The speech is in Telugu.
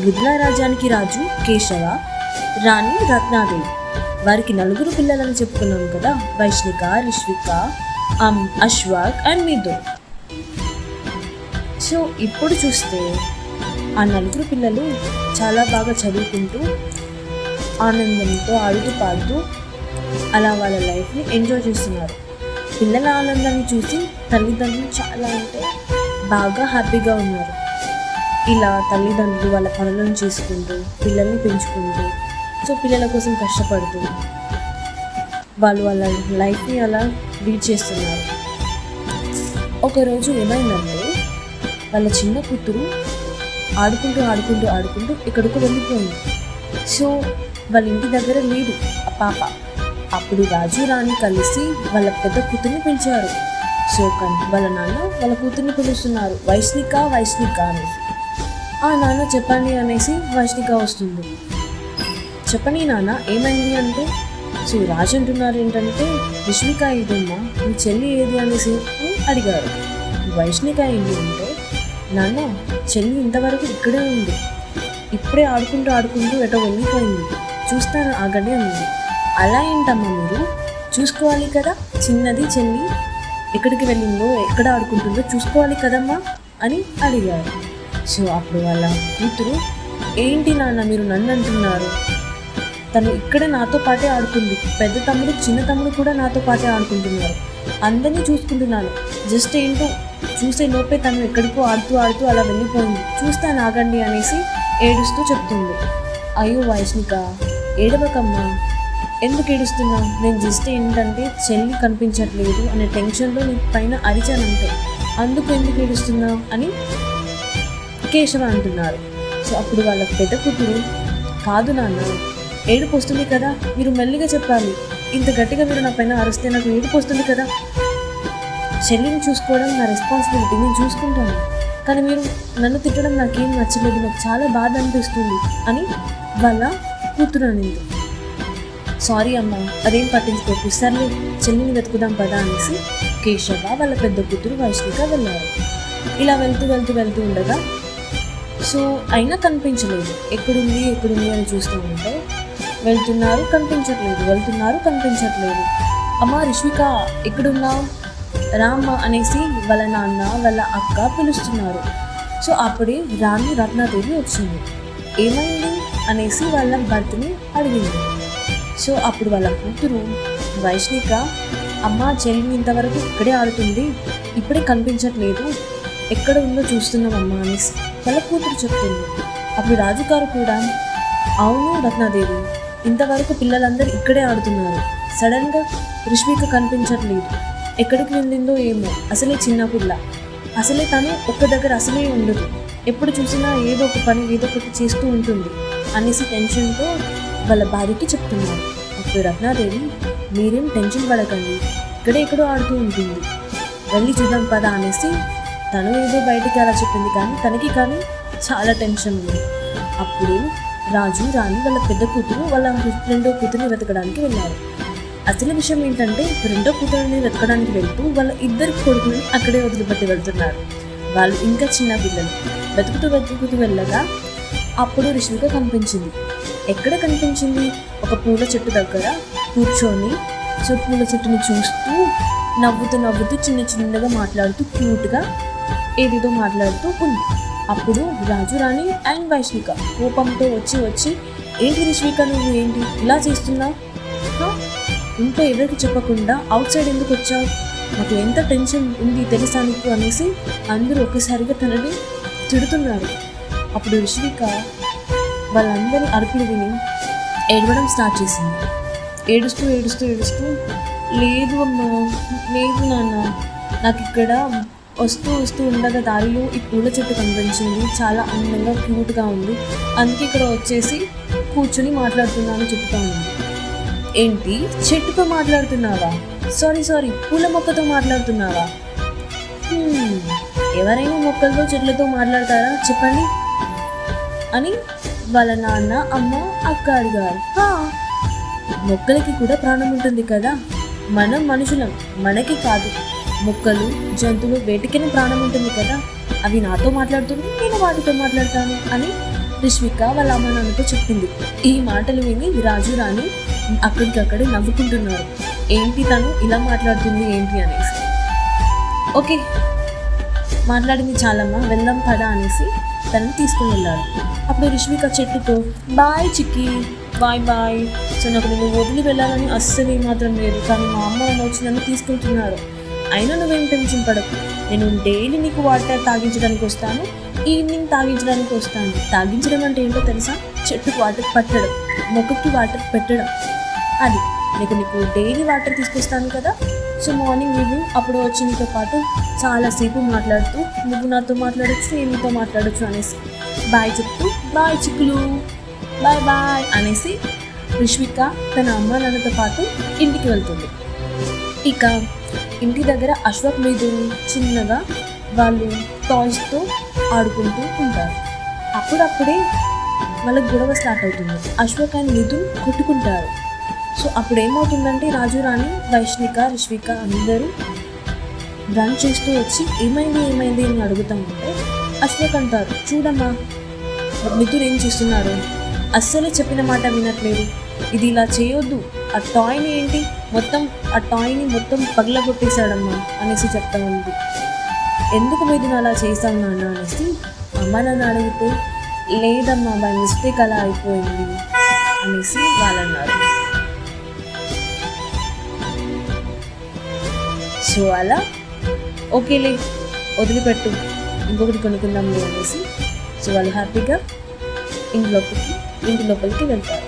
మిథిలా రాజ్యానికి రాజు కేశవ, రాణి రత్నాదేవి. వారికి 4 పిల్లలని చెప్పుకున్నాం కదా, వైష్ణిక, రిష్విక, అశ్వాక్ అండ్ మిథున్. సో ఇప్పుడు చూస్తే ఆ 4 పిల్లలు చాలా బాగా చదువుకుంటూ ఆనందంతో ఆడుతూ పాడుతూ అలా వాళ్ళ లైఫ్ని ఎంజాయ్ చేస్తున్నారు. పిల్లల ఆనందాన్ని చూసి తల్లిదండ్రులు చాలా అంటే బాగా హ్యాపీగా ఉన్నారు. ఇలా తల్లిదండ్రులు వాళ్ళ పనులను చేసుకుంటూ పిల్లల్ని పెంచుకుంటూ పిల్లల కోసం కష్టపడుతూ వాళ్ళు వాళ్ళ లైఫ్ని అలా లీడ్ చేస్తున్నారు. ఒకరోజు ఏమైందంటే వాళ్ళ చిన్న కూతురు ఆడుకుంటూ ఆడుకుంటూ ఆడుకుంటూ ఎక్కడికో వెళ్ళిపోయింది. సో వాళ్ళ ఇంటి దగ్గర లేదు ఆ పాప. అప్పుడు రాజు రాణి కలిసి వాళ్ళ పెద్ద కూతుర్ని పెంచారు. సో వాళ్ళ నాన్న వాళ్ళ కూతుర్ని పిలుస్తున్నారు, వైష్ణిక వైష్ణిక అనేసి. ఆ నాన్న చెప్పండి అనేసి వైష్ణిక వస్తుంది. చెప్పండి నాన్న ఏమైంది అంటే, సో రాజు అంటున్నారు ఏంటంటే, రిష్విక ఏదమ్మా మీ చెల్లి ఏది అనేసి అడిగారు. వైష్ణిక ఏంటి అంటే, నాన్న చెల్లి ఇంతవరకు ఇక్కడే ఉంది, ఇప్పుడే ఆడుకుంటూ ఆడుకుంటూ ఎటో వెళ్ళిపోయింది, చూస్తాను ఆగండి అన్నది. అలా ఏంటమ్మా మీరు చూసుకోవాలి కదా, చిన్నది చెల్లి ఎక్కడికి వెళ్ళిందో ఎక్కడ ఆడుకుంటుందో చూసుకోవాలి కదమ్మా అని అడిగారు. సో అప్పుడు వాళ్ళ కూతురు, ఏంటి నాన్న మీరు నన్ను అంటున్నారు, తను ఇక్కడ నాతో పాటే ఆడుకుంది, పెద్ద తమ్ముడు చిన్న తమ్ముడు కూడా నాతో పాటే ఆడుకుంటున్నారు, అందరినీ చూసుకుంటున్నాను, జస్ట్ ఏంటో చూసే లోపే తను ఎక్కడికో ఆడుతూ ఆడుతూ అలా వెళ్ళిపోయింది, చూస్తాను ఆగండి అనేసి ఏడుస్తూ చెప్తుంది. అయ్యో వైష్ణిక ఏడవకమ్మా, ఎందుకు ఏడుస్తున్నావు, నేను జస్ట్ ఏంటంటే చెల్లి కనిపించట్లేదు అనే టెన్షన్లో నీ పైన అరిచానంటే, అందుకు ఎందుకు ఏడుస్తున్నావు అని కేశవ అంటున్నారు. సో అప్పుడు వాళ్ళ పెద్ద కూతురు, కాదు నాన్న ఏడుపు వస్తుంది కదా, మీరు మెల్లిగా చెప్పాలి, ఇంత గట్టిగా మీరు నా పైన అరిస్తే నాకు ఏడుపు వస్తుంది కదా, చెల్లిని చూసుకోవడం నా రెస్పాన్సిబిలిటీ, నేను చూసుకుంటాను, కానీ మీరు నన్ను తిట్టడం నాకేం నచ్చలేదు, నాకు చాలా బాధ అనిపిస్తుంది అని వాళ్ళ కూతురు అనింది. సారీ అమ్మ, అదేం పట్టించుకోకు, సర్లే చెల్లిని వెతుకుదాం పదా అనేసి కేశవ వాళ్ళ పెద్ద కూతురు వైష్ణిక వెళ్ళారు. ఇలా వెళ్తూ వెళ్తూ వెళ్తూ ఉండగా సో అయినా కనిపించలేదు, ఎక్కడుంది ఎక్కడుంది అని చూస్తూ ఉంటే వెళ్తున్నారు కనిపించట్లేదు, వెళ్తున్నారు కనిపించట్లేదు. అమ్మ రిష్విక ఎక్కడున్నావు రామ్మ అనేసి వాళ్ళ నాన్న వాళ్ళ అక్క పిలుస్తున్నారు. సో అప్పుడే రాణి రత్నాదేవి వచ్చింది. ఏమైంది అనేసి వాళ్ళ భర్తని అడిగింది. సో అప్పుడు వాళ్ళ కూతురు వైష్ణిక, అమ్మ చెల్లిని ఇంతవరకు ఇక్కడే ఆడుతుంది, ఇప్పుడే కనిపించట్లేదు, ఎక్కడ ఉందో చూస్తున్నామమ్మా అనేసి వాళ్ళ కూతురు చెప్తుంది. అప్పుడు రాజుగారు కూడా, అవును రత్నాదేవి, ఇంతవరకు పిల్లలందరూ ఇక్కడే ఆడుతున్నారు, సడన్గా రిష్విక కనిపించట్లేదు, ఎక్కడికి వెళ్ళిందో ఏమో, అసలే చిన్న పిల్ల, అసలే తను ఒక్క దగ్గర అసలే ఉండదు, ఎప్పుడు చూసినా ఏదో ఒక పని ఏదో ఒకటి చేస్తూ ఉంటుంది అనేసి టెన్షన్తో వాళ్ళ భార్యకి చెప్తున్నారు. అప్పుడు రత్నాదేవి, మీరేం టెన్షన్ పడకండి, ఇక్కడే ఎక్కడో ఆడుతూ ఉంటుంది, వెళ్ళి చూద్దాం పదా అనేసి తను ఏదో బయటికి అలా చెప్పింది, కానీ తనకి కానీ చాలా టెన్షన్ ఉంది. అప్పుడు రాజు రాణి వాళ్ళ పెద్ద కూతురు వాళ్ళ రెండో కూతురిని వెతకడానికి వెళ్ళారు. అసలు విషయం ఏంటంటే, రెండో కూతురిని వెతకడానికి వెళ్తూ వాళ్ళ ఇద్దరు కొడుకుని అక్కడే వదిలిపెట్టి వెళ్తున్నారు. వాళ్ళు ఇంకా చిన్న పిల్లలు. వెతుకుతూ వెతుకుతూ వెళ్ళగా అప్పుడు రిష్విక కనిపించింది. ఎక్కడ కనిపించింది, ఒక పూల చెట్టు దగ్గర కూర్చొని సో పూల చెట్టుని చూస్తూ నవ్వుతూ నవ్వుతూ చిన్న చిన్నగా మాట్లాడుతూ క్యూట్గా ఏదేదో మాట్లాడుతూ ఉంది. అప్పుడు రాజు రాణి అండ్ వైష్ణిక కోపంతో వచ్చి ఏంటి రిష్విక నువ్వు ఏంటి ఇలా చేస్తున్నావు, ఇంట్లో ఎవరికి చెప్పకుండా అవుట్ సైడ్ ఎందుకు వచ్చావు, నాకు ఎంత టెన్షన్ ఉంది తెలుసా నీకు అనేసి అందరూ ఒక్కసారిగా తనని తిడుతున్నారు. అప్పుడు రిష్విక వాళ్ళందరి అరుపులు విని ఏడవడం స్టార్ట్ చేసింది. ఏడుస్తూ ఏడుస్తూ ఏడుస్తూ, లేదు అమ్మా, లేదు నాన్న, నాకు ఇక్కడ వస్తూ వస్తూ ఉండగా దారిలో ఈ పూల చెట్టు కనిపించింది, చాలా అందంగా క్యూట్గా ఉంది, అందుకే ఇక్కడ వచ్చేసి కూర్చొని మాట్లాడుతున్నాను చెప్తా ఉంది. ఏంటి చెట్టుతో మాట్లాడుతున్నావా, సారీ పూల మొక్కతో మాట్లాడుతున్నావా, ఎవరైనా మొక్కలతో చెట్లతో మాట్లాడతారా చెప్పండి అని వాళ్ళ నాన్న అమ్మ అక్క అడిగారు. మొక్కలకి కూడా ప్రాణం ఉంటుంది కదా, మనం మనుషులం, మనకి కాదు, మొక్కలు జంతువులు వేటికైనా ప్రాణం ఉంటుంది కదా, అవి నాతో మాట్లాడుతుంది, నేను వాటితో మాట్లాడతాను అని రిష్విక వాళ్ళ అమ్మ నాన్నతో చెప్పింది. ఈ మాటలు విని రాజు రాణి అక్కడికక్కడే నవ్వుకుంటున్నారు. ఏంటి తను ఇలా మాట్లాడుతుంది ఏంటి అనేసి. ఓకే, మాట్లాడింది చాలమ్మా, వెళ్దాం కదా అనేసి తనని తీసుకుని వెళ్ళాడు. అప్పుడు రిష్విక చెట్టుతో బాయ్ చిక్కి, బాయ్ బాయ్. సో నాకు నేను వదిలి వెళ్ళాలని అస్సలు ఏమాత్రం లేదు, కానీ మా అమ్మ నన్ను వచ్చి నన్ను తీసుకెళ్తున్నారు. అయినా నువ్వేం టెన్షన్ పడకు, నేను డైలీ నీకు వాటర్ తాగించడానికి వస్తాను, ఈవినింగ్ తాగించడానికి వస్తాను. తాగించడం అంటే ఏంటో తెలుసా? చెట్టుకు వాటర్ పట్టడం, మొక్కకి వాటర్ పెట్టడం. అది నీకు డైలీ వాటర్ తీసుకొస్తాను కదా. సో మార్నింగ్ ఈవినింగ్ అప్పుడు వచ్చి నీతో పాటు చాలాసేపు మాట్లాడుతూ నువ్వు నాతో మాట్లాడచ్చు, నేను నీతో మాట్లాడచ్చు అనేసి బాయ్ చెప్తూ బాయ్ చిక్కులు, బాయ్ బాయ్ అనేసి రిష్విక తన అమ్మ నాన్నతో పాటు ఇంటికి వెళ్తుంది. ఇక ఇంటి దగ్గర అశ్వక్ మిథున్ చిన్నగా వాళ్ళు టాయ్స్తో ఆడుకుంటూ ఉంటారు. అప్పుడప్పుడే వాళ్ళకి గొడవ స్టార్ట్ అవుతుంది. అశ్వక్ అండ్ మిథున్ కొట్టుకుంటారు. సో అప్పుడు ఏమవుతుందంటే రాజు రాణి, వైష్ణిక, రిష్విక అందరూ రన్ చేస్తూ వచ్చి ఏమైంది అని అడుగుతూ ఉంటే అశ్వక్ అంటారు, చూడమ్మా మిథున్ ఏం చేస్తున్నారు, అస్సలే చెప్పిన మాట వినట్లేదు, ఇది ఇలా చేయొద్దు, ఆ టాయ్ని మొత్తం పగలగొట్టేశాడమ్మా అనేసి చెప్తా ఉంది. ఎందుకు మిథున్ అలా చేశావు నాన్న అనేసి అమ్మ నన్ను అడిగితే, లేదమ్మా బై మిస్టేక్ అలా అయిపోయింది అనేసి వాళ్ళు అన్నారు. సో అలా ఓకేలే వదిలిపెట్టు, ఇంకొకటి కొనుక్కుందాంలే అనేసి సో వాళ్ళు హ్యాపీగా ఇంటి లోపలికి వెళ్తారు.